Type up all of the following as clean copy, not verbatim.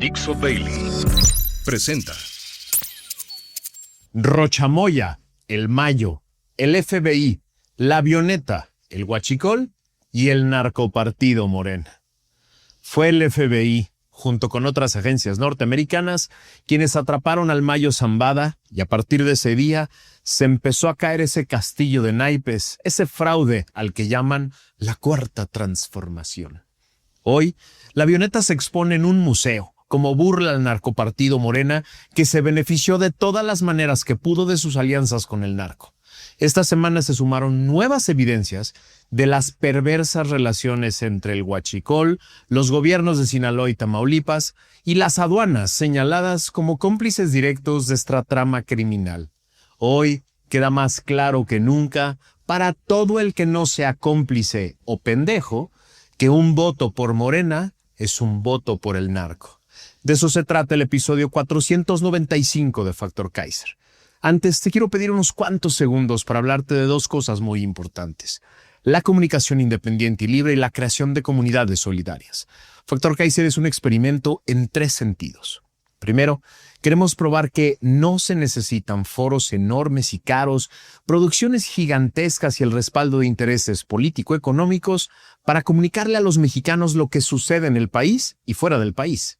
Dixo Bailey presenta Rochamoya, el Mayo, el FBI, la Avioneta, el Huachicol y el narcopartido Morena. Fue el FBI, junto con otras agencias norteamericanas, quienes atraparon al Mayo Zambada, y a partir de ese día se empezó a caer ese castillo de naipes, ese fraude al que llaman la Cuarta Transformación. Hoy, la Avioneta se expone en un museo, como burla al narcopartido Morena, que se benefició de todas las maneras que pudo de sus alianzas con el narco. Esta semana se sumaron nuevas evidencias de las perversas relaciones entre el Huachicol, los gobiernos de Sinaloa y Tamaulipas y las aduanas señaladas como cómplices directos de esta trama criminal. Hoy queda más claro que nunca, para todo el que no sea cómplice o pendejo, que un voto por Morena es un voto por el narco. De eso se trata el episodio 495 de Factor Kaiser. Antes te quiero pedir unos cuantos segundos para hablarte de dos cosas muy importantes: la comunicación independiente y libre y la creación de comunidades solidarias. Factor Kaiser es un experimento en tres sentidos. Primero, queremos probar que no se necesitan foros enormes y caros, producciones gigantescas y el respaldo de intereses político-económicos para comunicarle a los mexicanos lo que sucede en el país y fuera del país.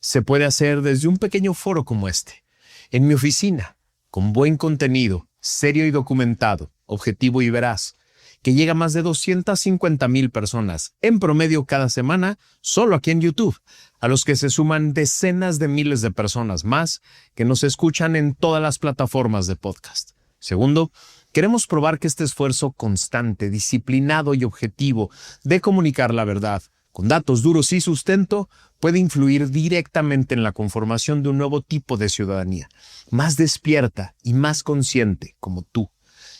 Se puede hacer desde un pequeño foro como este, en mi oficina, con buen contenido, serio y documentado, objetivo y veraz, que llega a más de 250,000 personas en promedio cada semana, solo aquí en YouTube, a los que se suman decenas de miles de personas más que nos escuchan en todas las plataformas de podcast. Segundo, queremos probar que este esfuerzo constante, disciplinado y objetivo de comunicar la verdad, con datos duros y sustento, puede influir directamente en la conformación de un nuevo tipo de ciudadanía, más despierta y más consciente como tú.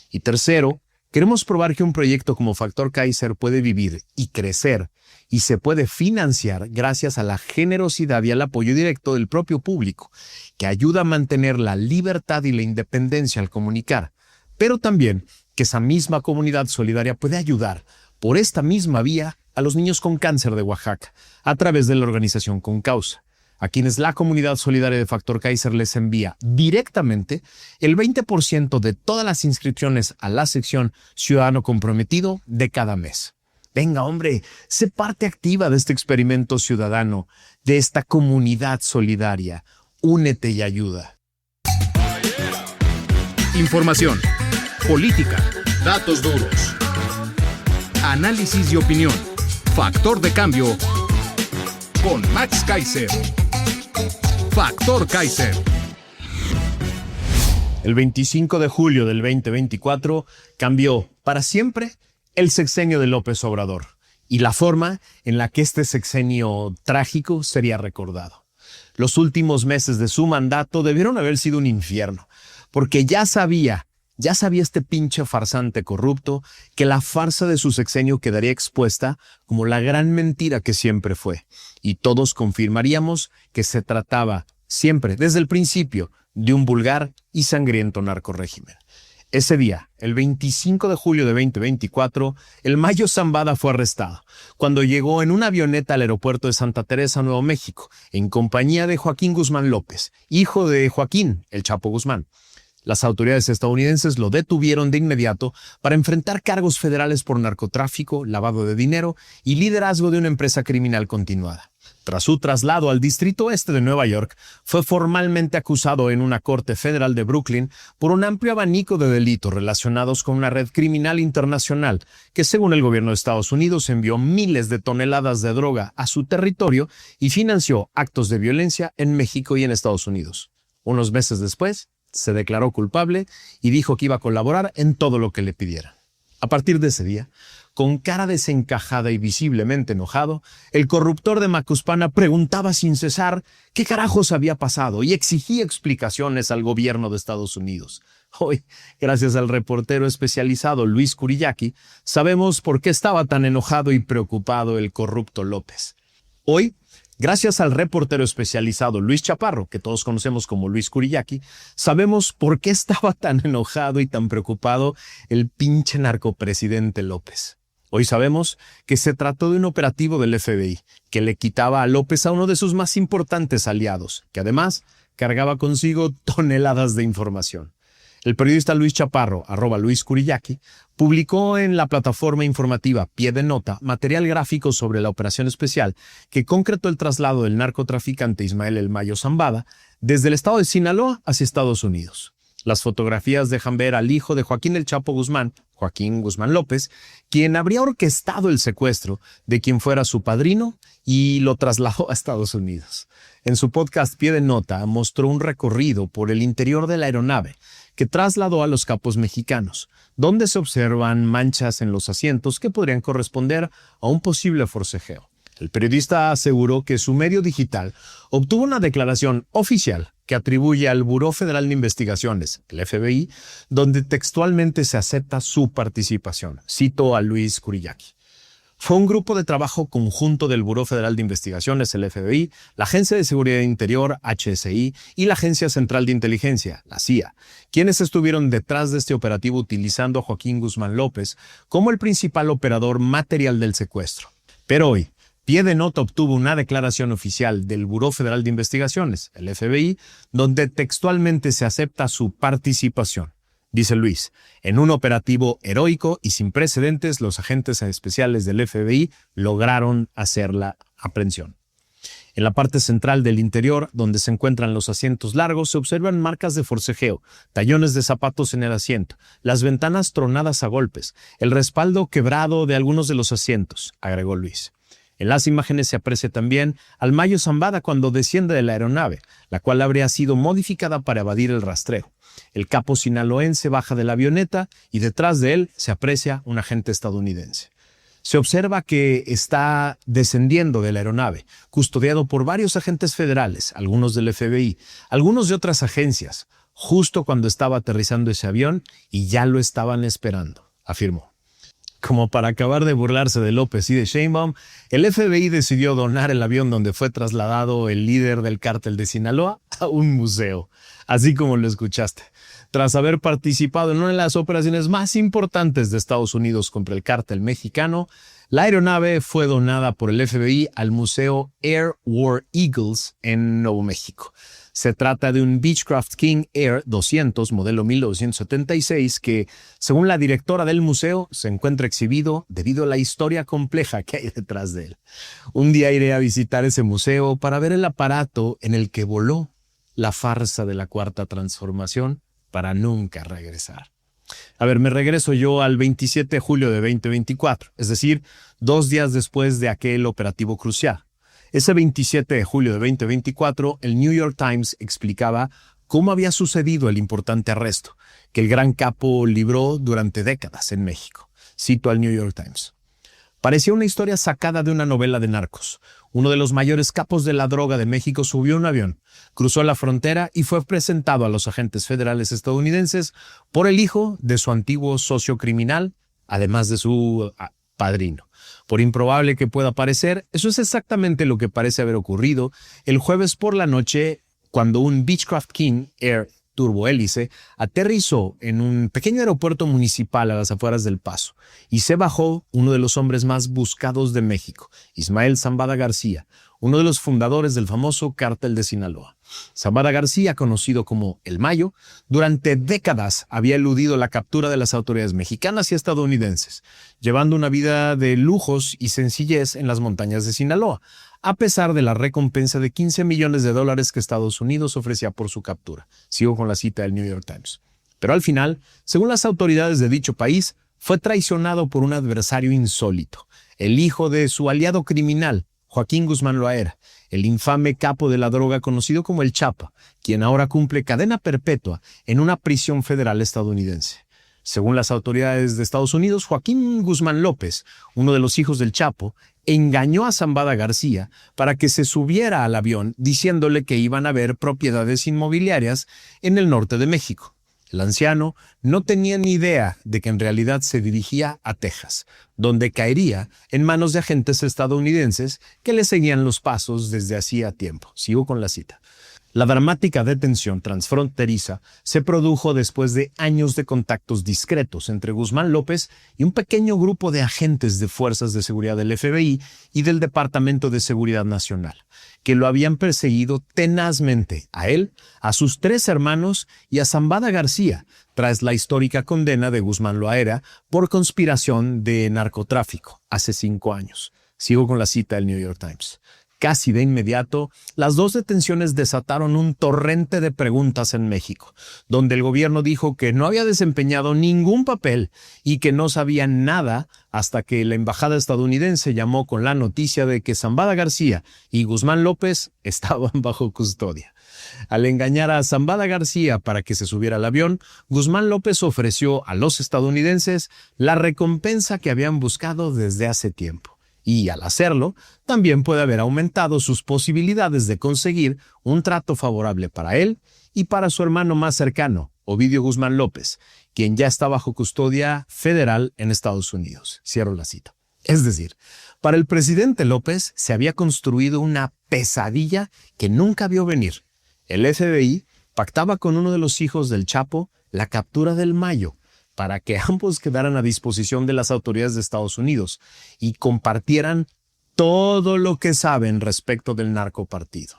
Y tercero, queremos probar que un proyecto como Factor Kaiser puede vivir y crecer y se puede financiar gracias a la generosidad y al apoyo directo del propio público, que ayuda a mantener la libertad y la independencia al comunicar, pero también que esa misma comunidad solidaria puede ayudar por esta misma vía a los niños con cáncer de Oaxaca, a través de la organización Con Causa, a quienes la comunidad solidaria de Factor Kaiser les envía directamente el 20% de todas las inscripciones a la sección Ciudadano Comprometido de cada mes. Venga, hombre, sé parte activa de este experimento ciudadano, de esta comunidad solidaria. Únete y ayuda. información, política, datos duros, análisis y opinión. Factor de cambio con Max Kaiser. Factor Kaiser. El 25 de julio del 2024 cambió para siempre el sexenio de López Obrador y la forma en la que este sexenio trágico sería recordado. Los últimos meses de su mandato debieron haber sido un infierno, porque ya sabía este pinche farsante corrupto que la farsa de su sexenio quedaría expuesta como la gran mentira que siempre fue. Y todos confirmaríamos que se trataba siempre, desde el principio, de un vulgar y sangriento narcorrégimen. Ese día, el 25 de julio de 2024, el Mayo Zambada fue arrestado cuando llegó en una avioneta al aeropuerto de Santa Teresa, Nuevo México, en compañía de Joaquín Guzmán López, hijo de Joaquín, el Chapo Guzmán. Las autoridades estadounidenses lo detuvieron de inmediato para enfrentar cargos federales por narcotráfico, lavado de dinero y liderazgo de una empresa criminal continuada. Tras su traslado al Distrito Este de Nueva York, fue formalmente acusado en una corte federal de Brooklyn por un amplio abanico de delitos relacionados con una red criminal internacional que, según el gobierno de Estados Unidos, envió miles de toneladas de droga a su territorio y financió actos de violencia en México y en Estados Unidos. Unos meses después, se declaró culpable y dijo que iba a colaborar en todo lo que le pidieran. A partir de ese día, con cara desencajada y visiblemente enojado, el corruptor de Macuspana preguntaba sin cesar qué carajos había pasado y exigía explicaciones al gobierno de Estados Unidos. Hoy, gracias al reportero especializado Luis Kurillaki, sabemos por qué estaba tan enojado y preocupado el corrupto López. Hoy, gracias al reportero especializado Luis Chaparro, que todos conocemos como Luis Kurillaki, sabemos por qué estaba tan enojado y tan preocupado el pinche narcopresidente López. Hoy sabemos que se trató de un operativo del FBI que le quitaba a López a uno de sus más importantes aliados, que además cargaba consigo toneladas de información. El periodista Luis Chaparro, @LuisCurillaqui, publicó en la plataforma informativa Pie de Nota material gráfico sobre la operación especial que concretó el traslado del narcotraficante Ismael El Mayo Zambada desde el estado de Sinaloa hacia Estados Unidos. Las fotografías dejan ver al hijo de Joaquín El Chapo Guzmán, Joaquín Guzmán López, quien habría orquestado el secuestro de quien fuera su padrino y lo trasladó a Estados Unidos. En su podcast Pie de Nota mostró un recorrido por el interior de la aeronave que trasladó a los capos mexicanos, donde se observan manchas en los asientos que podrían corresponder a un posible forcejeo. El periodista aseguró que su medio digital obtuvo una declaración oficial que atribuye al Buró Federal de Investigaciones, el FBI, donde textualmente se acepta su participación. Cito a Luis Curillaqui. Fue un grupo de trabajo conjunto del Buró Federal de Investigaciones, el FBI, la Agencia de Seguridad Interior, HSI, y la Agencia Central de Inteligencia, la CIA, quienes estuvieron detrás de este operativo utilizando a Joaquín Guzmán López como el principal operador material del secuestro. Pero hoy, Pie de Nota obtuvo una declaración oficial del Buró Federal de Investigaciones, el FBI, donde textualmente se acepta su participación. Dice Luis, en un operativo heroico y sin precedentes, los agentes especiales del FBI lograron hacer la aprehensión. En la parte central del interior, donde se encuentran los asientos largos, se observan marcas de forcejeo, tallones de zapatos en el asiento, las ventanas tronadas a golpes, el respaldo quebrado de algunos de los asientos, agregó Luis. En las imágenes se aprecia también al Mayo Zambada cuando desciende de la aeronave, la cual habría sido modificada para evadir el rastreo. El capo sinaloense baja de la avioneta y detrás de él se aprecia un agente estadounidense. Se observa que está descendiendo de la aeronave, custodiado por varios agentes federales, algunos del FBI, algunos de otras agencias, justo cuando estaba aterrizando ese avión y ya lo estaban esperando, afirmó. Como para acabar de burlarse de López y de Sheinbaum, el FBI decidió donar el avión donde fue trasladado el líder del cártel de Sinaloa a un museo, así como lo escuchaste. Tras haber participado en una de las operaciones más importantes de Estados Unidos contra el cártel mexicano, la aeronave fue donada por el FBI al Museo Air War Eagles en Nuevo México. Se trata de un Beechcraft King Air 200, modelo 1976, que, según la directora del museo, se encuentra exhibido debido a la historia compleja que hay detrás de él. Un día iré a visitar ese museo para ver el aparato en el que voló la farsa de la Cuarta Transformación para nunca regresar. A ver, me regreso yo al 27 de julio de 2024, es decir, 2 días después de aquel operativo crucial. Ese 27 de julio de 2024, el New York Times explicaba cómo había sucedido el importante arresto que el gran capo libró durante décadas en México. Cito al New York Times. Parecía una historia sacada de una novela de narcos. Uno de los mayores capos de la droga de México subió a un avión, cruzó la frontera y fue presentado a los agentes federales estadounidenses por el hijo de su antiguo socio criminal, además de su padrino. Por improbable que pueda parecer, eso es exactamente lo que parece haber ocurrido el jueves por la noche cuando un Beechcraft King Air turbohélice aterrizó en un pequeño aeropuerto municipal a las afueras del Paso y se bajó uno de los hombres más buscados de México, Ismael Zambada García, uno de los fundadores del famoso cártel de Sinaloa. Zambada García, conocido como El Mayo, durante décadas había eludido la captura de las autoridades mexicanas y estadounidenses, llevando una vida de lujos y sencillez en las montañas de Sinaloa, a pesar de la recompensa de $15 millones que Estados Unidos ofrecía por su captura. Sigo con la cita del New York Times. Pero al final, según las autoridades de dicho país, fue traicionado por un adversario insólito, el hijo de su aliado criminal, Joaquín Guzmán Loera, el infame capo de la droga conocido como el Chapa, quien ahora cumple cadena perpetua en una prisión federal estadounidense. Según las autoridades de Estados Unidos, Joaquín Guzmán López, uno de los hijos del Chapo, engañó a Zambada García para que se subiera al avión diciéndole que iban a haber propiedades inmobiliarias en el norte de México. El anciano no tenía ni idea de que en realidad se dirigía a Texas, donde caería en manos de agentes estadounidenses que le seguían los pasos desde hacía tiempo. Sigo con la cita. La dramática detención transfronteriza se produjo después de años de contactos discretos entre Guzmán López y un pequeño grupo de agentes de fuerzas de seguridad del FBI y del Departamento de Seguridad Nacional, que lo habían perseguido tenazmente a él, a sus 3 hermanos y a Zambada García, tras la histórica condena de Guzmán Loera por conspiración de narcotráfico hace 5 años. Sigo con la cita del New York Times. Casi de inmediato, las 2 detenciones desataron un torrente de preguntas en México, donde el gobierno dijo que no había desempeñado ningún papel y que no sabía nada hasta que la embajada estadounidense llamó con la noticia de que Zambada García y Guzmán López estaban bajo custodia. Al engañar a Zambada García para que se subiera al avión, Guzmán López ofreció a los estadounidenses la recompensa que habían buscado desde hace tiempo. Y al hacerlo, también puede haber aumentado sus posibilidades de conseguir un trato favorable para él y para su hermano más cercano, Ovidio Guzmán López, quien ya está bajo custodia federal en Estados Unidos. Cierro la cita. Es decir, para el presidente López se había construido una pesadilla que nunca vio venir. El FBI pactaba con uno de los hijos del Chapo la captura del Mayo, para que ambos quedaran a disposición de las autoridades de Estados Unidos y compartieran todo lo que saben respecto del narcopartido.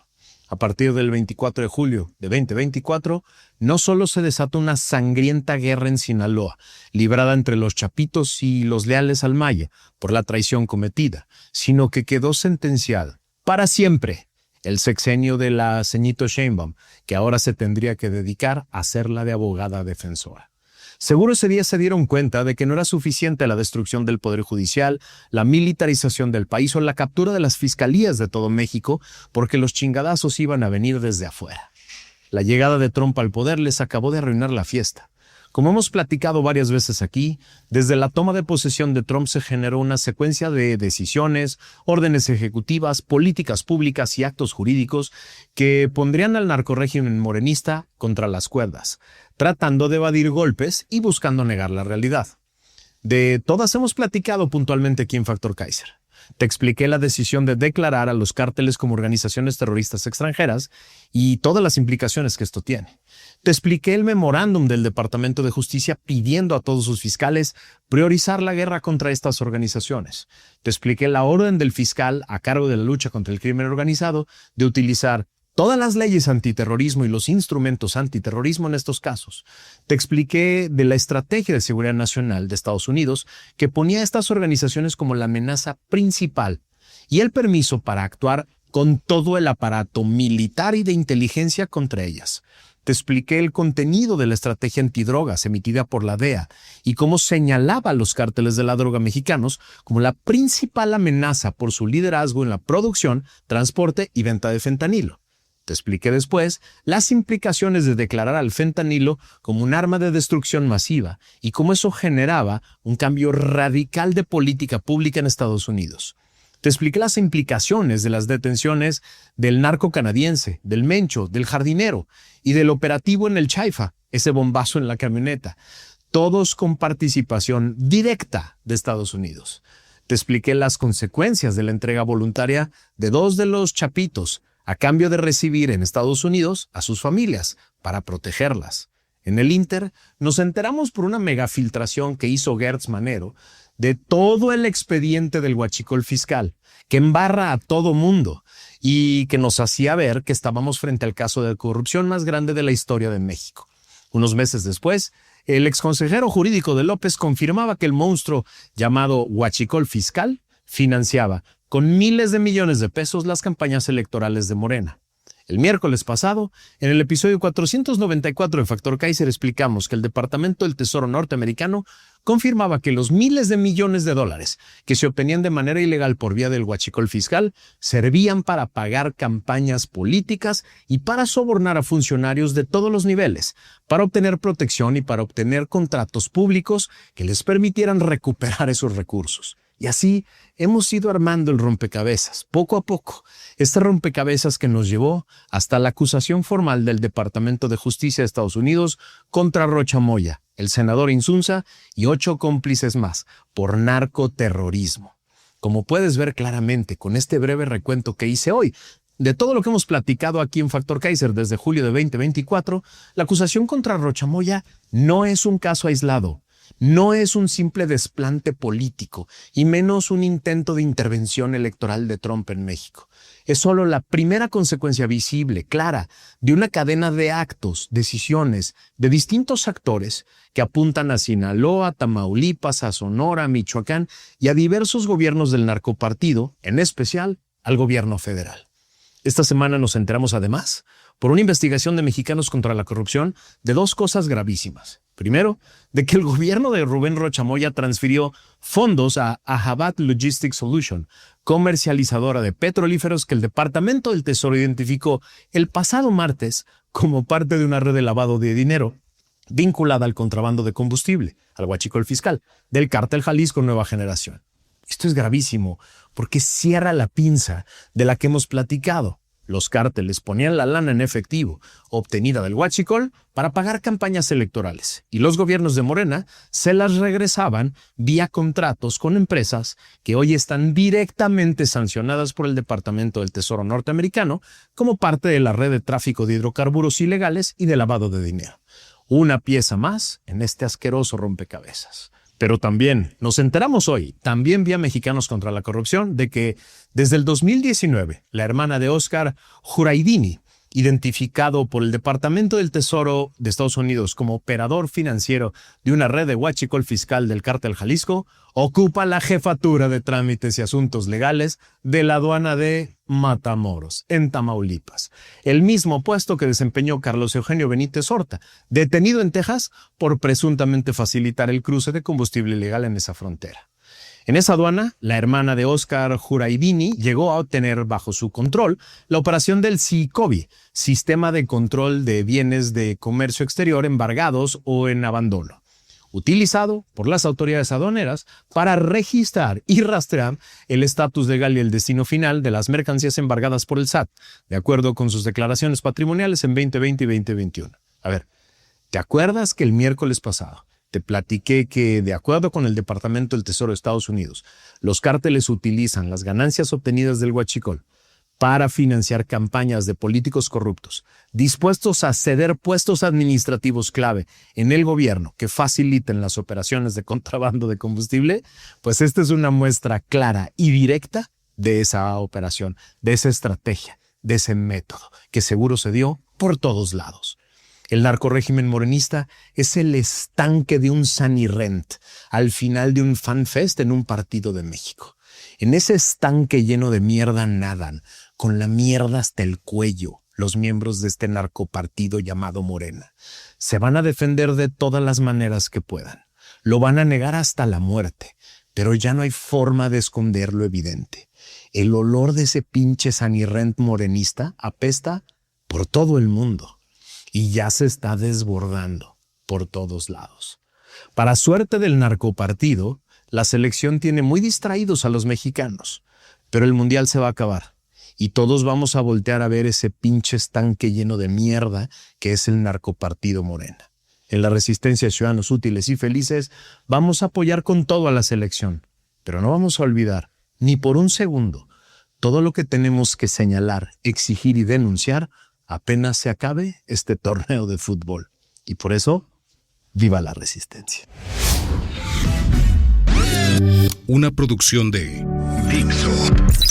A partir del 24 de julio de 2024, no solo se desató una sangrienta guerra en Sinaloa, librada entre los chapitos y los leales al Maya por la traición cometida, sino que quedó sentenciado para siempre el sexenio de la ceñito Sheinbaum, que ahora se tendría que dedicar a ser la de abogada defensora. Seguro ese día se dieron cuenta de que no era suficiente la destrucción del Poder Judicial, la militarización del país o la captura de las fiscalías de todo México, porque los chingadazos iban a venir desde afuera. La llegada de Trump al poder les acabó de arruinar la fiesta. Como hemos platicado varias veces aquí, desde la toma de posesión de Trump se generó una secuencia de decisiones, órdenes ejecutivas, políticas públicas y actos jurídicos que pondrían al narcorrégimen morenista contra las cuerdas, tratando de evadir golpes y buscando negar la realidad. De todas hemos platicado puntualmente aquí en Factor Kaiser. Te expliqué la decisión de declarar a los cárteles como organizaciones terroristas extranjeras y todas las implicaciones que esto tiene. Te expliqué el memorándum del Departamento de Justicia pidiendo a todos sus fiscales priorizar la guerra contra estas organizaciones. Te expliqué la orden del fiscal a cargo de la lucha contra el crimen organizado de utilizar todas las leyes antiterrorismo y los instrumentos antiterrorismo en estos casos. Te expliqué de la estrategia de seguridad nacional de Estados Unidos que ponía a estas organizaciones como la amenaza principal y el permiso para actuar con todo el aparato militar y de inteligencia contra ellas. Te expliqué el contenido de la estrategia antidrogas emitida por la DEA y cómo señalaba a los cárteles de la droga mexicanos como la principal amenaza por su liderazgo en la producción, transporte y venta de fentanilo. Te expliqué después las implicaciones de declarar al fentanilo como un arma de destrucción masiva y cómo eso generaba un cambio radical de política pública en Estados Unidos. Te expliqué las implicaciones de las detenciones del narco canadiense, del Mencho, del jardinero y del operativo en el Chaifa, ese bombazo en la camioneta, todos con participación directa de Estados Unidos. Te expliqué las consecuencias de la entrega voluntaria de 2 de los chapitos, a cambio de recibir en Estados Unidos a sus familias para protegerlas. En el Inter, nos enteramos por una megafiltración que hizo Gertz Manero de todo el expediente del huachicol fiscal, que embarra a todo mundo y que nos hacía ver que estábamos frente al caso de corrupción más grande de la historia de México. Unos meses después, el exconsejero jurídico de López confirmaba que el monstruo llamado huachicol fiscal financiaba con miles de millones de pesos las campañas electorales de Morena. El miércoles pasado, en el episodio 494 de Factor Kaiser explicamos que el Departamento del Tesoro norteamericano confirmaba que los miles de millones de dólares que se obtenían de manera ilegal por vía del huachicol fiscal servían para pagar campañas políticas y para sobornar a funcionarios de todos los niveles, para obtener protección y para obtener contratos públicos que les permitieran recuperar esos recursos. Y así hemos ido armando el rompecabezas, poco a poco. Este rompecabezas que nos llevó hasta la acusación formal del Departamento de Justicia de Estados Unidos contra Rocha Moya, el senador Insunza y 8 cómplices más por narcoterrorismo. Como puedes ver claramente con este breve recuento que hice hoy, De todo lo que hemos platicado aquí en Factor Kaiser desde julio de 2024, la acusación contra Rocha Moya no es un caso aislado, no es un simple desplante político y menos un intento de intervención electoral de Trump en México. Es solo la primera consecuencia visible, clara, de una cadena de actos, decisiones de distintos actores que apuntan a Sinaloa, Tamaulipas, a Sonora, a Michoacán y a diversos gobiernos del narcopartido, en especial al gobierno federal. Esta semana nos enteramos además, por una investigación de Mexicanos contra la Corrupción, de dos cosas gravísimas. Primero, de que el gobierno de Rubén Rocha Moya transfirió fondos a Ahabat Logistics Solution, comercializadora de petrolíferos que el Departamento del Tesoro identificó el pasado martes como parte de una red de lavado de dinero vinculada al contrabando de combustible, al huachicol fiscal, del Cártel Jalisco Nueva Generación. Esto es gravísimo porque cierra la pinza de la que hemos platicado. Los cárteles ponían la lana en efectivo obtenida del huachicol para pagar campañas electorales y los gobiernos de Morena se las regresaban vía contratos con empresas que hoy están directamente sancionadas por el Departamento del Tesoro norteamericano como parte de la red de tráfico de hidrocarburos ilegales y de lavado de dinero. Una pieza más en este asqueroso rompecabezas. Pero también nos enteramos hoy, también vía Mexicanos contra la Corrupción, de que desde el 2019, la hermana de Oscar Juraidini, identificado por el Departamento del Tesoro de Estados Unidos como operador financiero de una red de huachicol fiscal del Cártel Jalisco, ocupa la jefatura de trámites y asuntos legales de la aduana de Matamoros, en Tamaulipas. El mismo puesto que desempeñó Carlos Eugenio Benítez Horta, detenido en Texas por presuntamente facilitar el cruce de combustible ilegal en esa frontera. En esa aduana, la hermana de Oscar Juraidini llegó a obtener bajo su control la operación del SICOBI, Sistema de Control de Bienes de Comercio Exterior embargados o en abandono, utilizado por las autoridades aduaneras para registrar y rastrear el estatus legal y el destino final de las mercancías embargadas por el SAT, de acuerdo con sus declaraciones patrimoniales en 2020 y 2021. A ver, ¿te acuerdas que el miércoles pasado te platiqué que, de acuerdo con el Departamento del Tesoro de Estados Unidos, los cárteles utilizan las ganancias obtenidas del huachicol para financiar campañas de políticos corruptos, dispuestos a ceder puestos administrativos clave en el gobierno que faciliten las operaciones de contrabando de combustible? Pues esta es una muestra clara y directa de esa operación, de esa estrategia, de ese método, que seguro se dio por todos lados. El narcorrégimen morenista es el estanque de un Sanirrent al final de un fanfest en un partido de México. En ese estanque lleno de mierda nadan, con la mierda hasta el cuello, los miembros de este narcopartido llamado Morena. Se van a defender de todas las maneras que puedan. Lo van a negar hasta la muerte, pero ya no hay forma de esconder lo evidente. El olor de ese pinche Sanirrent morenista apesta por todo el mundo. Y ya se está desbordando por todos lados. Para suerte del narcopartido, la selección tiene muy distraídos a los mexicanos, pero el mundial se va a acabar y todos vamos a voltear a ver ese pinche estanque lleno de mierda que es el narcopartido Morena. En la Resistencia Ciudadanos Útiles y Felices vamos a apoyar con todo a la selección, pero no vamos a olvidar, ni por un segundo, todo lo que tenemos que señalar, exigir y denunciar apenas se acabe este torneo de fútbol. Y por eso, ¡viva la Resistencia! Una producción de Dixo.